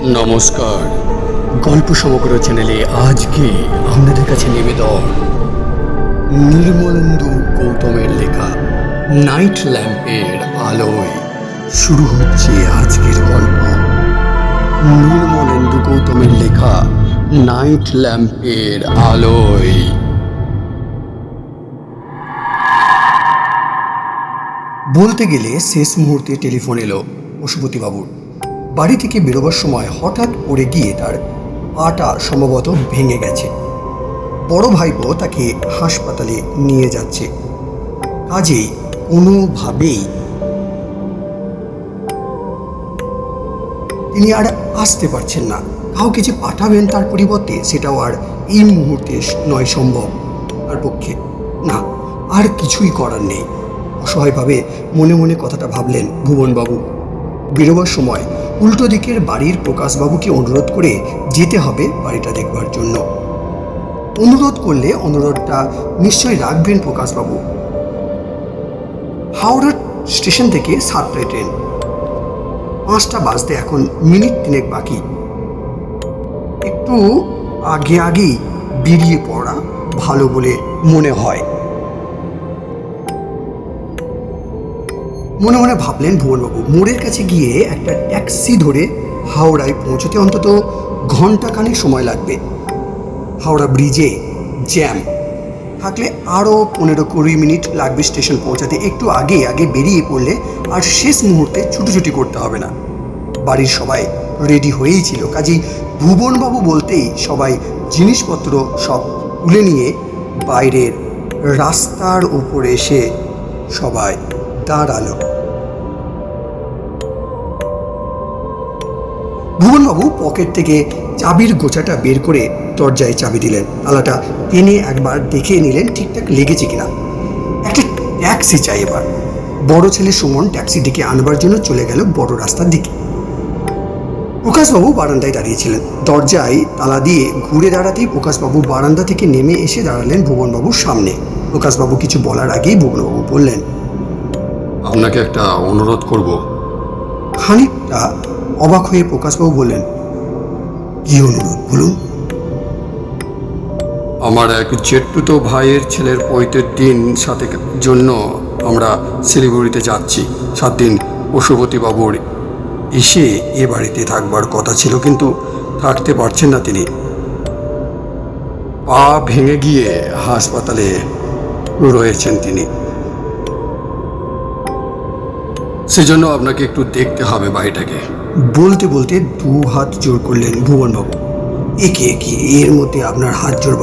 নমস্কার। গল্প সমগ্র চ্যানেলে আজকে আপনাদের কাছে নিবেদন নির্মলেন্দু গৌতমের লেখা নাইট ল্যাম্পের আলোয়। শুরু হচ্ছে আজকের গল্প। নির্মলেন্দু গৌতমের লেখা নাইট ল্যাম্পের আলোয়। বলতে গেলে শেষ মুহূর্তে টেলিফোন এলো পশুপতিবাবুর। বাড়ি থেকে বেরোবার সময় হঠাৎ পড়ে গিয়ে তার পাটা সম্ভবত ভেঙে গেছে। বড় ভাইপো তাকে হাসপাতালে নিয়ে যাচ্ছে। কাজেই কোনোভাবেই তিনি আর আসতে পারছেন না। কাউকে যে পাঠাবেন তার পরিবর্তে সেটাও আর এই মুহূর্তে নয় সম্ভব তার পক্ষে। না, আর কিছুই করার নেই। অসহায়ভাবে মনে মনে কথাটা ভাবলেন ভুবনবাবু। বেরোবার সময় উল্টো দিকের বাড়ির প্রকাশবাবুকে অনুরোধ করে যেতে হবে বাড়িটা দেখবার জন্য। অনুরোধ করলে অনুরোধটা নিশ্চয়ই রাখবেন প্রকাশবাবু। হাওড়া স্টেশন থেকে 7টায় ট্রেন। 5টা বাজতে এখন মিনিট 3 বাকি। একটু আগেই বেরিয়ে পড়া ভালো বলে মনে হয়। মনে মনে ভাবলেন ভুবনবাবু। মোড়ের কাছে গিয়ে একটা ট্যাক্সি ধরে হাওড়ায় পৌঁছতে অন্তত ঘন্টাখানেক সময় লাগবে। হাওড়া ব্রিজে জ্যাম থাকলে আরও 15-20 মিনিট লাগবে স্টেশন পৌঁছাতে। একটু আগে বেরিয়ে পড়লে আর শেষ মুহূর্তে ছুটোছুটি করতে হবে না। বাড়ির সবাই রেডি হয়েই ছিল। কাজেই ভুবনবাবু বলতেই সবাই জিনিসপত্র সব তুলে নিয়ে বাইরের রাস্তার উপরে এসে সবাই দাঁড়ালো। ভুবনবাবু পকেট থেকে চাবির গোছাটা বের করে দরজায় চাবি দিলেন। তালাটা টেনে একবার দেখে নিলেন ঠিকঠাক লেগেছে কিনা। একটা ট্যাক্সি চাই এবার। বড় ছেলে সুমন ট্যাক্সি ডেকে আনবার জন্য চলে গেল বড় রাস্তার দিকে। প্রকাশবাবু বারান্দায় দাঁড়িয়েছিলেন। দরজায় তালা দিয়ে ঘুরে দাঁড়াতেই প্রকাশবাবু বারান্দা থেকে নেমে এসে দাঁড়ালেন ভুবনবাবুর সামনে। প্রকাশবাবু কিছু বলার আগেই ভুবনবাবু বললেন, আপনাকে একটা অনুরোধ করব। খানিকটা অবাক হয়ে প্রকাশবাবু বললেন, কি অনুরোধ বলুন? আমার এক জেঠতুতো ভাইয়ের ছেলের পৈতের দিন সাথে জন্য আমরা শিলিগুড়িতে যাচ্ছি। 7 দিন পশুপতিবাবুর এসে এ বাড়িতে থাকবার কথা ছিল, কিন্তু থাকতে পারছেন না তিনি। পা ভেঙে গিয়ে হাসপাতালে রয়েছেন তিনি। সেজন্য আপনাকে একটু দেখতে হবে বাড়িটাকে। বলতে বলতে 2 হাত জোর করলেন ভুবনবাবু। একে কি এর মধ্যে আপনার হাত জোর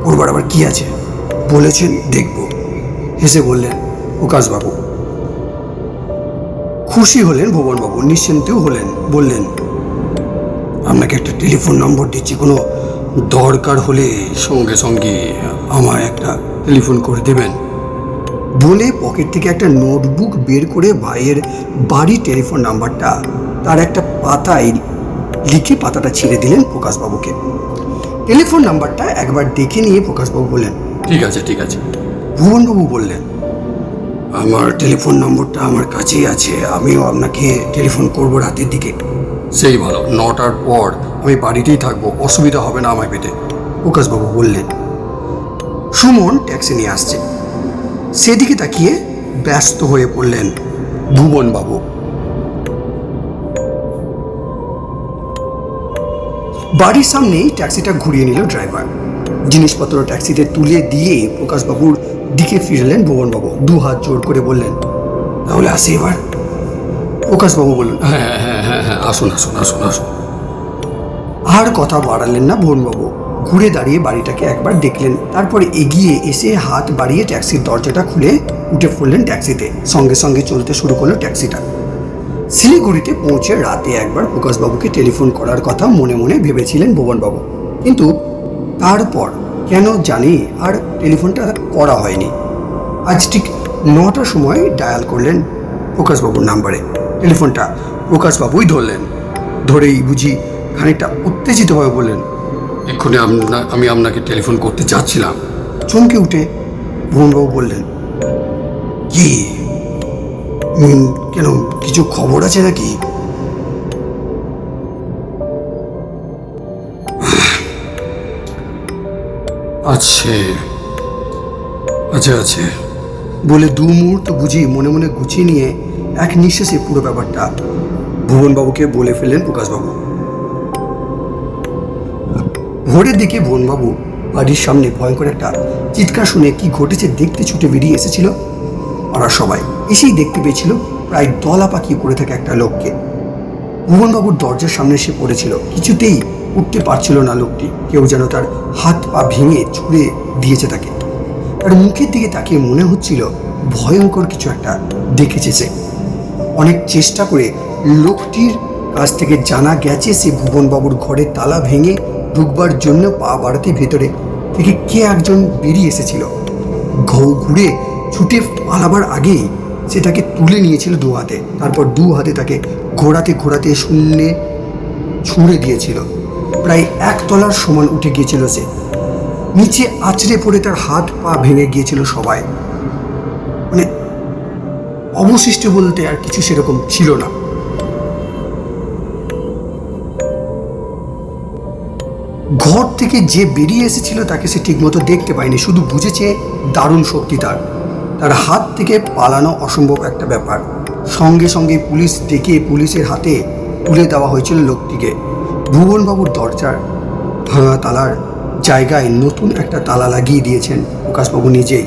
করবার আবার কি আছে? বলেছেন দেখব, হেসে বললেন প্রকাশবাবু। খুশি হলেন ভুবনবাবু, নিশ্চিন্তেও হলেন। বললেন, আপনাকে একটা টেলিফোন নম্বর দিচ্ছি, কোনো দরকার হলে সঙ্গে সঙ্গে আমায় একটা টেলিফোন করে দেবেন। বলে পকেট থেকে একটা নোটবুক বের করে ভাইয়ের বাড়ির টেলিফোন নাম্বারটা তার একটা পাতায় লিখে পাতাটা ছেড়ে দিলেন প্রকাশবাবুকে। টেলিফোন নাম্বারটা একবার দেখে নিয়ে প্রকাশবাবু বললেন, ঠিক আছে ঠিক আছে। ভুবনবাবু বললেন, আমার টেলিফোন নম্বরটা আমার কাছেই আছে, আমিও আপনাকে টেলিফোন করব রাতের দিকে। সেই ভালো, 9টার পর আমি বাড়িতেই থাকবো, অসুবিধা হবে না আমায় পেতে। প্রকাশবাবু বললেন। সুমন ট্যাক্সি নিয়ে আসছে। সেদিকে তাকিয়ে ব্যস্ত হয়ে পড়লেন ভুবনবাবু। বাড়ির সামনেই ট্যাক্সিটা ঘুরিয়ে নিল ড্রাইভার। জিনিসপত্র ট্যাক্সিতে তুলে দিয়ে প্রকাশবাবুর দিকে ফিরলেন ভুবনবাবু। 2 হাত জোর করে বললেন, তাহলে আসি এবার? প্রকাশবাবু বললেন, হ্যাঁ হ্যাঁ হ্যাঁ হ্যাঁ, আসুন আসুন আসুন আসুন। আর কথা বাড়ালেন না ভুবনবাবু। ঘুরে দাঁড়িয়ে বাড়িটাকে একবার দেখলেন, তারপরে এগিয়ে এসে হাত বাড়িয়ে ট্যাক্সির দরজাটা খুলে উঠে পড়লেন ট্যাক্সিতে। সঙ্গে সঙ্গে চলতে শুরু করলো ট্যাক্সিটা। শিলিগুড়িতে পৌঁছে রাতে একবার প্রকাশবাবুকে টেলিফোন করার কথা মনে মনে ভেবেছিলেন ভুবনবাবু, কিন্তু তারপর কেন জানি আর টেলিফোনটা করা হয়নি। আজ ঠিক 9টার সময় ডায়াল করলেন প্রকাশবাবুর নাম্বারে। টেলিফোনটা প্রকাশবাবুই ধরলেন। ধরেই বুঝি খানিকটা উত্তেজিতভাবে বললেন, এক্ষুনি আমি আপনাকে টেলিফোন করতে যাচ্ছিলাম। চমকে উঠে ভুবনবাবু বললেন, কি কেন, কিছু খবর আছে নাকি? আছে আছে আছে বলে দু মুহূর্ত বুঝিয়ে মনে মনে গুছিয়ে নিয়ে এক নিঃশ্বাসে পুরো ব্যাপারটা ভুবনবাবুকে বলে ফেললেন প্রকাশবাবু। ভোরের দিকে ভুবনবাবু বাড়ির সামনে ভয়ঙ্কর একটা চিৎকার শুনে কি ঘটেছে দেখতে ছুটে বেরিয়ে এসেছিল। ওরা সবাই এসেই দেখতে পেয়েছিল প্রায় দলা পাকিয়ে পড়ে থাকে একটা লোককে। ভুবনবাবুর দরজার সামনে এসে পড়েছিল, কিছুতেই উঠতে পারছিল না লোকটি। কেউ যেন তার হাত পা ভেঙে ছুঁড়ে দিয়েছে তাকে। তার মুখের দিকে তাকিয়ে মনে হচ্ছিল ভয়ঙ্কর কিছু একটা দেখেছে সে। অনেক চেষ্টা করে লোকটির কাছ থেকে জানা গেছে সে ভুবনবাবুর ঘরের তালা ভেঙে ঢুকবার জন্য পা বাড়াতে ভেতরে থেকে কে একজন বেরিয়ে এসেছিল। ঘুরে ছুটে পালাবার আগেই সে তাকে তুলে নিয়েছিল দু হাতে, তারপর দু হাতে তাকে ঘোরাতে ঘোরাতে শূন্যে ছুঁড়ে দিয়েছিল। প্রায় 1 তলার সমান উঠে গিয়েছিল সে। নিচে আছড়ে পড়ে তার হাত পা ভেঙে গিয়েছিল সবাই। মানে অবশিষ্ট বলতে আর কিছু সেরকম ছিল না। ঘর থেকে যে বেরিয়ে এসেছিল তাকে সে ঠিকমতো দেখতে পায়নি, শুধু বুঝেছে দারুণ শক্তি তার। তার হাত থেকে পালানো অসম্ভব একটা ব্যাপার। সঙ্গে সঙ্গে পুলিশ ডেকে পুলিশের হাতে তুলে দেওয়া হয়েছিল লোকটিকে। ভুবনবাবুর দরজার ভাঙা তালার জায়গায় নতুন একটা তালা লাগিয়ে দিয়েছেন প্রকাশবাবু নিজেই।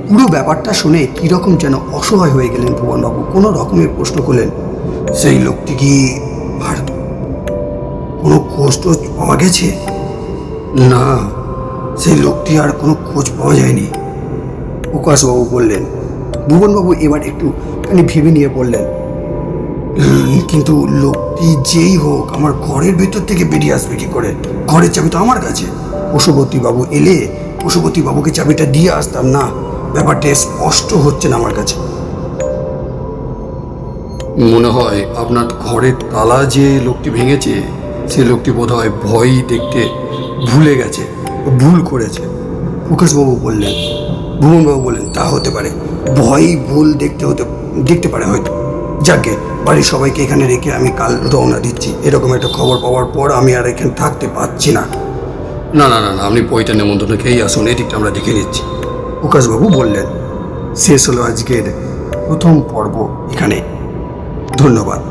পুরো ব্যাপারটা শুনে কীরকম যেন অসহায় হয়ে গেলেন ভুবনবাবু। কোনো রকমের প্রশ্ন করলেন, সেই লোকটি কি আর কোনো খোঁজ টোজ পাওয়া গেছে? না, সেই লোকটি আর কোনো খোঁজ পাওয়া যায়নি, প্রকাশবাবু বললেন। ভুবনবাবু এবার একটুখানি ভেবে নিয়ে বললেন, কিন্তু লোকটি যেই হোক আমার ঘরের ভেতর থেকে বেরিয়ে আসবে কি করে? ঘরের চাবি তো আমার কাছে। পশুপতিবাবু এলে পশুপতিবাবুকে চাবিটা দিয়ে আসতাম না। ব্যাপারটা স্পষ্ট হচ্ছে না আমার কাছে। মনে হয় আপনার ঘরের তালা যে লোকটি ভেঙেছে সে লোকটি বোধহয় ভয়ই দেখতে ভুলে গেছে, ভুল করেছে, প্রকাশবাবু বললেন। ভুবনবাবু বললেন, তা হতে পারে, ভয়ই ভুল দেখতে পারে হয়তো। যাকে বাড়ির সবাইকে এখানে রেখে আমি কাল রওনা দিচ্ছি। এরকম একটা খবর পাওয়ার পর আমি আর এখানে থাকতে পারছি না। না না না না, আপনি পৈতা নেমন্তন্ন খেয়েই আসুন, এদিকটা আমরা দেখে নিচ্ছি, প্রকাশবাবু বললেন। শেষ হলো আজকের প্রথম পর্ব এখানে। ধন্যবাদ।